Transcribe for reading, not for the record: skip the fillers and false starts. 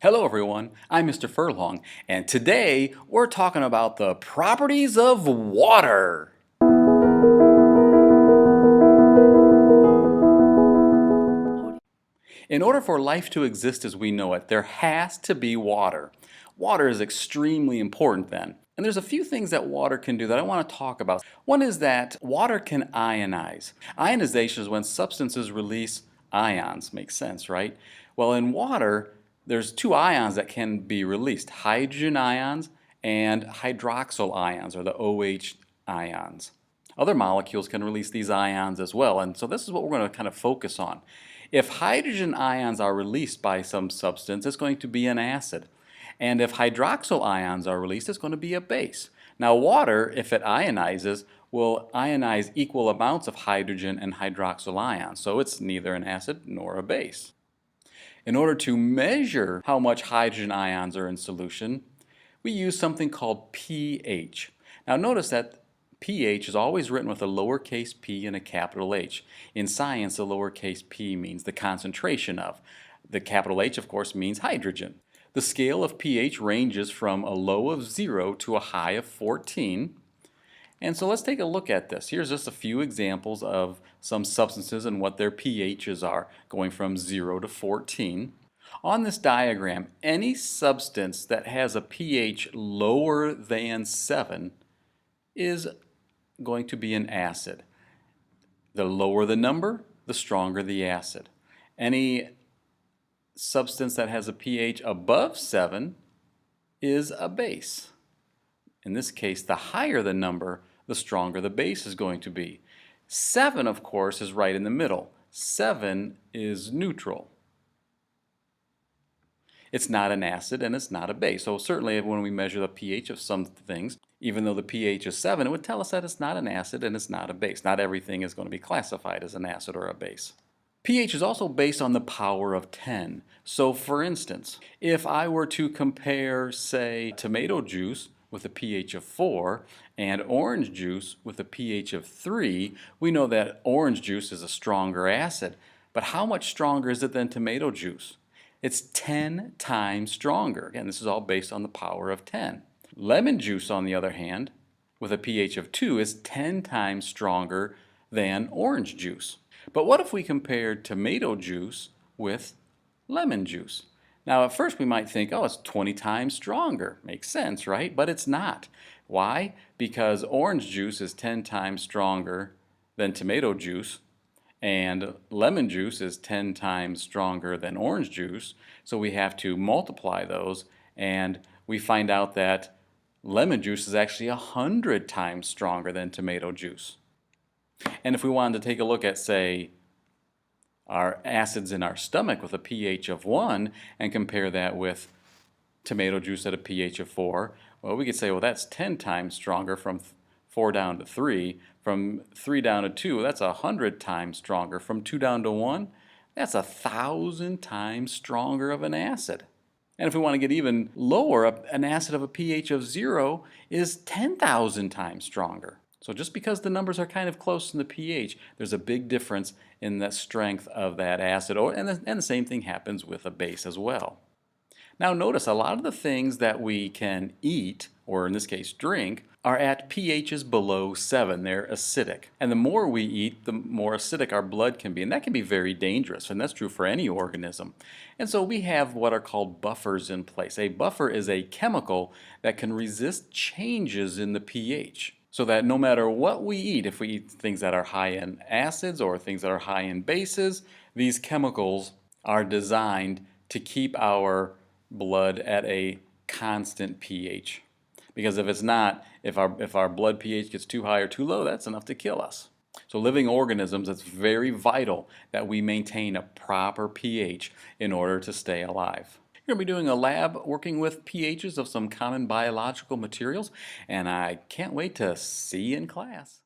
Hello everyone, I'm Mr. Furlong, and today we're talking about the properties of water. In order for life to exist as we know it, there has to be water. Water is extremely important then. And there's a few things that water can do that I want to talk about. One is that water can ionize. Ionization is when substances release ions. Makes sense, right? Well, in water, there's two ions that can be released, hydrogen ions and hydroxyl ions, or the OH ions. Other molecules can release these ions as well, and so this is what we're going to kind of focus on. If hydrogen ions are released by some substance, it's going to be an acid. And if hydroxyl ions are released, it's going to be a base. Now water, if it ionizes, will ionize equal amounts of hydrogen and hydroxyl ions, so it's neither an acid nor a base. In order to measure how much hydrogen ions are in solution, we use something called pH. Now notice that pH is always written with a lowercase p and a capital H. In science, the lowercase p means the concentration of. The capital H, of course, means hydrogen. The scale of pH ranges from a low of 0 to a high of 14. And so let's take a look at this. Here's just a few examples of some substances and what their pHs are, going from 0 to 14. On this diagram, any substance that has a pH lower than 7 is going to be an acid. The lower the number, the stronger the acid. Any substance that has a pH above 7 is a base. In this case, the higher the number, the stronger the base is going to be. 7, of course, is right in the middle. 7 is neutral. It's not an acid and it's not a base. So certainly when we measure the pH of some things, even though the pH is 7, it would tell us that it's not an acid and it's not a base. Not everything is going to be classified as an acid or a base. pH is also based on the power of 10. So for instance, if I were to compare, say, tomato juice with a pH of 4 and orange juice with a pH of 3, we know that orange juice is a stronger acid. But how much stronger is it than tomato juice? It's 10 times stronger. Again, this is all based on the power of 10. Lemon juice, on the other hand, with a pH of 2 is 10 times stronger than orange juice. But what if we compared tomato juice with lemon juice? Now at first we might think, oh, it's 20 times stronger. Makes sense, right? But it's not. Why? Because orange juice is 10 times stronger than tomato juice, and lemon juice is 10 times stronger than orange juice, so we have to multiply those, and we find out that lemon juice is actually 100 times stronger than tomato juice. And if we wanted to take a look at, say, our acids in our stomach with a pH of 1 and compare that with tomato juice at a pH of 4, well, we could say, well, that's 10 times stronger from 4 down to 3. From 3 down to 2, that's 100 times stronger. From 2 down to 1, that's 1,000 times stronger of an acid. And if we want to get even lower, an acid of a pH of 0 is 10,000 times stronger. So just because the numbers are kind of close in the pH, there's a big difference in the strength of that acid. And the same thing happens with a base as well. Now notice a lot of the things that we can eat, or in this case drink, are at pHs below 7. They're acidic. And the more we eat, the more acidic our blood can be. And that can be very dangerous, and that's true for any organism. And so we have what are called buffers in place. A buffer is a chemical that can resist changes in the pH. So that no matter what we eat, if we eat things that are high in acids or things that are high in bases, these chemicals are designed to keep our blood at a constant pH. Because if it's not, if our blood pH gets too high or too low, that's enough to kill us. So living organisms, it's very vital that we maintain a proper pH in order to stay alive. You're going to be doing a lab working with pHs of some common biological materials, and I can't wait to see you in class.